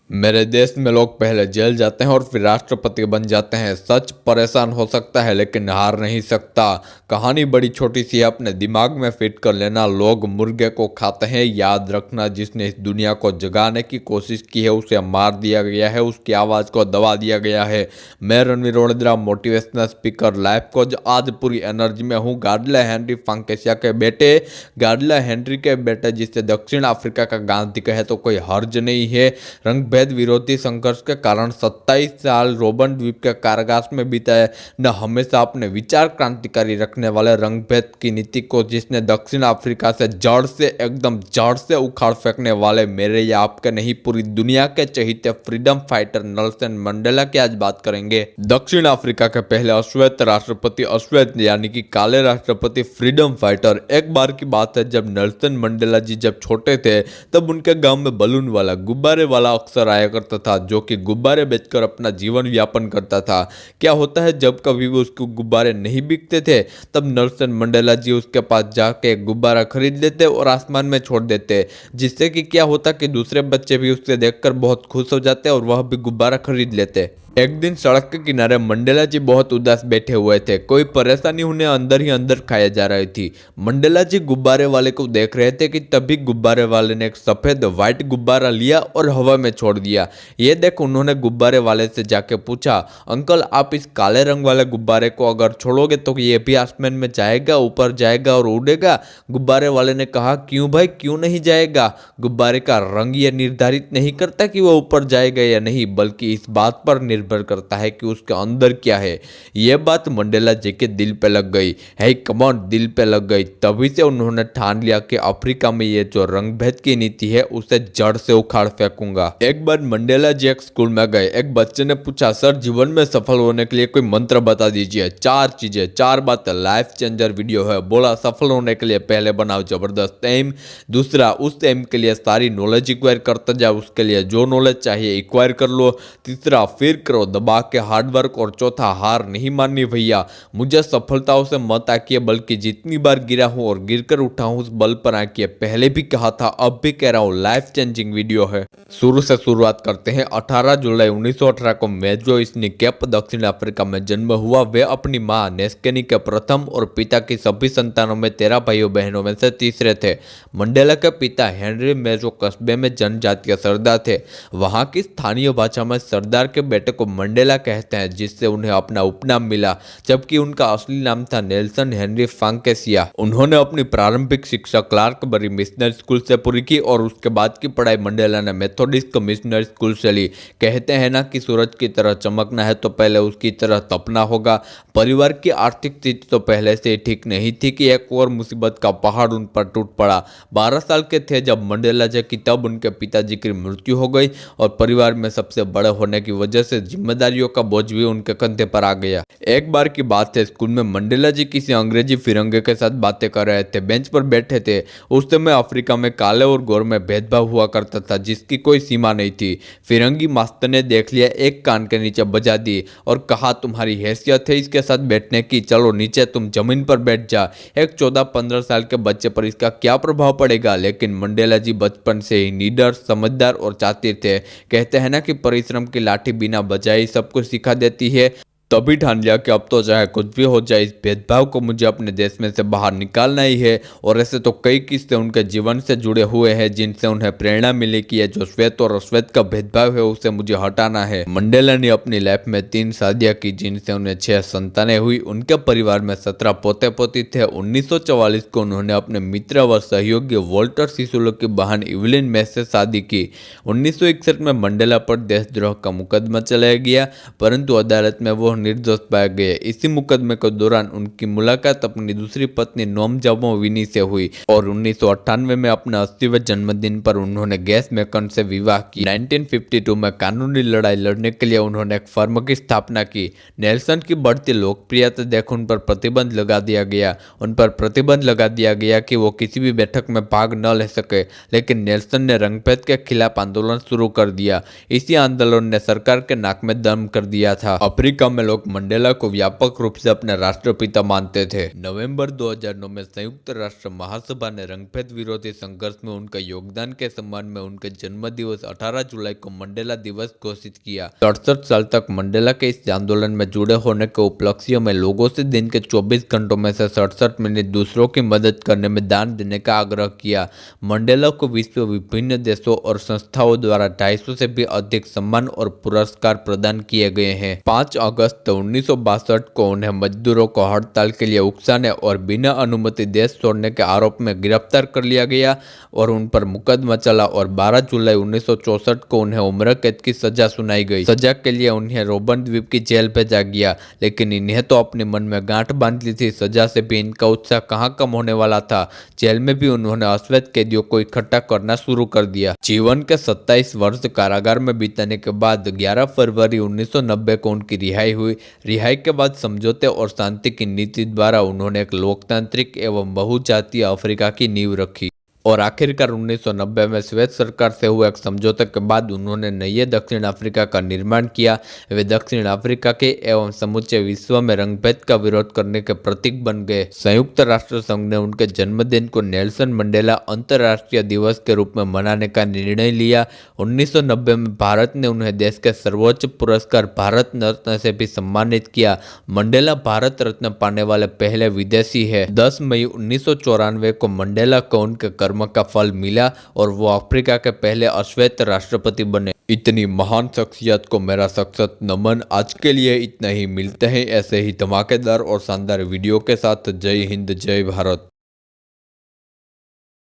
मेरे देश में लोग पहले जेल जाते हैं और फिर राष्ट्रपति बन जाते हैं। सच परेशान हो सकता है लेकिन हार नहीं सकता। कहानी बड़ी छोटी सी है, अपने दिमाग में फिट कर लेना। लोग मुर्गे को खाते हैं, याद रखना जिसने इस दुनिया को जगाने की कोशिश की है उसे मार दिया गया है, उसकी आवाज़ को दबा दिया गया है। मैं Ranveer Vadodara, motivational speaker, life coach. आज पूरी एनर्जी में हूँ। गाडले हेनरी फ्रांकेसिया के बेटे, गाडले हेनरी के बेटे जिसे दक्षिण अफ्रीका का गांधी कहे तो कोई हर्ज नहीं है। रंगभेद विरोधी संघर्ष के कारण 27 साल रोबन द्वीप के कारागार में बिताए। न हमेशा अपने विचार क्रांतिकारी रखने वाले रंगभेद की नीति को जिसने दक्षिण अफ्रीका से एकदम जड़ से उखाड़ फेंकने वाले मेरे या आपके नहीं पूरी दुनिया के चहीते फ्रीडम फाइटर नेल्सन मंडेला की आज बात करेंगे। दक्षिण अफ्रीका के पहले अश्वेत राष्ट्रपति, अश्वेत यानी कि काले राष्ट्रपति, फ्रीडम फाइटर। एक बार की बात है जब नेल्सन मंडेला जी जब छोटे थे तब उनके गांव में बलून वाला, गुब्बारे वाला अक्सर आया करता था, जो कि गुब्बारे बेचकर अपना जीवन यापन करता था। क्या होता है जब कभी भी उसको गुब्बारे नहीं बिकते थे तब नेल्सन मंडेला जी उसके पास जाके गुब्बारा खरीद लेते और आसमान में छोड़ देते, जिससे कि क्या होता कि दूसरे बच्चे भी उससे देखकर बहुत खुश हो जाते और वह भी गुब्बारा खरीद लेते। एक दिन सड़क के किनारे मंडेला जी बहुत उदास बैठे हुए थे। कोई परेशानी उन्हें अंदर ही अंदर खाए जा रही थी। मंडेला जी गुब्बारे वाले को देख रहे थे कि तभी गुब्बारे वाले ने एक सफेद व्हाइट गुब्बारा लिया और हवा में छोड़ दिया। ये देख उन्होंने गुब्बारे वाले से जाके पूछा, अंकल आप इस काले रंग वाले गुब्बारे को अगर छोड़ोगे तो ये भी आसमान में जाएगा, ऊपर जाएगा और उड़ेगा? गुब्बारे वाले ने कहा, क्यों भाई, क्यों नहीं जाएगा? गुब्बारे का रंग ये निर्धारित नहीं करता कि वो ऊपर जाएगा या नहीं, बल्कि इस बात पर निर्भर करता है कि उसके अंदर क्या है। यह बात मंडेला जी के दिल पे लग गई। है कम ऑन, दिल पे लग गई। तभी से उन्होंने ठान लिया कि अफ्रीका में ये जो रंगभेद की नीति है उसे जड़ से उखाड़ फेंकूंगा। एक बार मंडेला जी एक स्कूल में गए। एक बच्चे ने पूछा, सर जीवन में सफल होने के लिए कोई मंत्र बता दीजिए। 4 चीजें, 4 बातें। लाइफ चेंजर वीडियो है। बोला, सफल होने के लिए पहले बनाओ जबरदस्त एम। दूसरा, उस एम के लिए सारी नॉलेज इक्वायर करते जाओ, उसके लिए जो नॉलेज चाहिए इक्वायर कर लो। तीसरा, फिर करो दबा के हार्डवर्क। और चौथा, हार नहीं माननी भैया। मुझे सफलताओं से मत आकिए, बल्कि जितनी बार गिरा हूं और गिरकर उठा हूं उस बल पर आकिए। पहले भी कहा था, अब भी कह रहा हूं, लाइफ चेंजिंग वीडियो है। शुरू से शुरुआत करते हैं। 18 जुलाई 1918 को मेजो स्नीकेप दक्षिण अफ्रीका में जन्म हुआ। वे अपनी मां नेस्केनी के प्रथम और पिता की सभी संतानों में 13 भाइयों बहनों में से तीसरे थे। मंडेला के पिता हेनरी मेजो कस्बे में जनजातीय सरदार थे। वहां की स्थानीय भाषा में सरदार के बेटे को मंडेला कहते हैं, जिससे उन्हें अपना उपनाम मिला, जबकि उनका असली नाम था नेल्सन हेनरी फ्रांकेसिया। उन्होंने अपनी प्रारंभिक शिक्षा क्लार्कबरी मिशनरी स्कूल से पूरी की और उसके बाद की पढ़ाई मंडेला ने मेथोडिस्ट मिशनरी स्कूल से ली। कहते हैं ना कि सूरज की तरह चमकना है तो पहले उसकी तरह तपना होगा। परिवार की आर्थिक स्थिति तो पहले से ही ठीक नहीं थी कि एक और मुसीबत का पहाड़ उन पर टूट पड़ा। 12 साल के थे जब मंडेला जी की तब उनके पिताजी की मृत्यु हो गई और परिवार में सबसे बड़े होने की वजह से जिम्मेदारियों का बोझ भी उनके कंधे पर आ गया। एक बार की बात है, स्कूल में मंडेला जी किसी अंग्रेजी फिरंगे के साथ बातें कर रहे थे। बेंच पर बैठे थे। उस समय अफ्रीका में काले और गोरे में भेदभाव हुआ करता था, जिसकी कोई सीमा नहीं थी। फिरंगी मास्टर ने देख लिया, एक कान के नीचे बजा दी और कहा, तुम्हारी हैसियत है इसके साथ बैठने की, चलो नीचे तुम जमीन पर बैठ जा। एक 14-15 साल के बच्चे पर इसका क्या प्रभाव पड़ेगा? लेकिन मंडेला जी बचपन से ही निडर, समझदार और चातिर थे। कहते हैं ना कि परिश्रम की लाठी बिना बजाए सब कुछ सिखा देती है। तभी ठान लिया कि अब तो चाहे कुछ भी हो जाए, इस भेदभाव को मुझे अपने देश में से बाहर निकालना ही है। और ऐसे तो कई किस्से उनके जीवन से जुड़े हुए हैं जिनसे उन्हें प्रेरणा मिली कि ये जो श्वेत और अश्वेत का भेदभाव है उसे मुझे हटाना है। मंडेला ने अपनी लाइफ में 3 शादियां की, जिनसे उन्हें 6 संतानें हुई। उनके परिवार में 17 पोते पोती थे। 1944 को उन्होंने अपने मित्र व सहयोगी वॉल्टर सिसुलू की बहन इवलिन में से शादी की। 1961 में मंडेला पर देशद्रोह का मुकदमा चलाया गया, परंतु अदालत में वो निर्दोष पाए गए। इसी मुकदमे के दौरान उनकी मुलाकात अपनी दूसरी पत्नी नोमजामो विनी से हुई और 1998 में अपने 80वें जन्मदिन पर उन्होंने गैस मैकन से विवाह की। 1952 में कानूनी लड़ाई लड़ने के लिए उन्होंने एक फर्म की स्थापना की। नेल्सन की बढ़ती लोकप्रियता देख उन पर प्रतिबंध लगा दिया गया। उन पर प्रतिबंध लगा दिया गया कि वो किसी भी बैठक में भाग न ले सके, लेकिन नेल्सन ने रंगभेद के खिलाफ आंदोलन शुरू कर दिया। इसी आंदोलन ने सरकार के नाक में दम कर दिया था। अफ्रीका में लोग मंडेला को व्यापक रूप से अपने राष्ट्रपिता मानते थे। नवंबर 2009 में संयुक्त राष्ट्र महासभा ने रंगभेद विरोधी संघर्ष में उनका योगदान के सम्मान में उनके जन्म दिवस 18 जुलाई को मंडेला दिवस घोषित किया। 67 साल तक मंडेला के इस आंदोलन में जुड़े होने के उपलक्ष्य में लोगों से दिन के 24 घंटों में से 67 मिनट दूसरों की मदद करने में दान देने का आग्रह किया। मंडेला को विश्व विभिन्न देशों और संस्थाओं द्वारा 250 से भी अधिक सम्मान और पुरस्कार प्रदान किए गए हैं। 5 अगस्त 1962 को उन्हें मजदूरों को हड़ताल के लिए उकसाने और बिना अनुमति देश छोड़ने के आरोप में गिरफ्तार कर लिया गया और उन पर मुकदमा चला और 12 जुलाई 1964 को उन्हें उम्र कैद की सजा सुनाई गई। सजा के लिए उन्हें रोबन द्वीप की जेल भेजा गया, लेकिन इन्हें तो अपने मन में गांठ बांध ली थी। सजा से भी इनका उत्साह कहाँ कम होने वाला था। जेल में भी उन्होंने अश्वेत कैदियों को इकट्ठा करना शुरू कर दिया। जीवन के 27 वर्ष कारागार में बीतने के बाद 11 फरवरी 1990 को उनकी रिहाई हुई। रिहाई के बाद समझौते और शांति की नीति द्वारा उन्होंने एक लोकतांत्रिक एवं बहुजातीय अफ्रीका की नींव रखी और आखिरकार 1990 में श्वेत सरकार से हुए एक समझौते के बाद उन्होंने नए दक्षिण अफ्रीका का निर्माण किया। वे दक्षिण अफ्रीका के एवं समूचे विश्व में रंगभेद का विरोध करने के प्रतीक बन गए। संयुक्त राष्ट्र संघ ने उनके जन्मदिन को नेल्सन मंडेला अंतर्राष्ट्रीय दिवस के रूप में मनाने का निर्णय लिया। 1990 में भारत ने उन्हें देश के सर्वोच्च पुरस्कार भारत रत्न से भी सम्मानित किया। मंडेला भारत रत्न पाने वाले पहले विदेशी है। 10 मई 1994 को मंडेला को उनके कर्म का फल मिला और वो अफ्रीका के पहले अश्वेत राष्ट्रपति बने। इतनी महान शख्सियत को मेरा सख्त नमन। आज के लिए इतना ही। मिलते हैं ऐसे ही धमाकेदार और शानदार वीडियो के साथ। जय हिंद, जय भारत।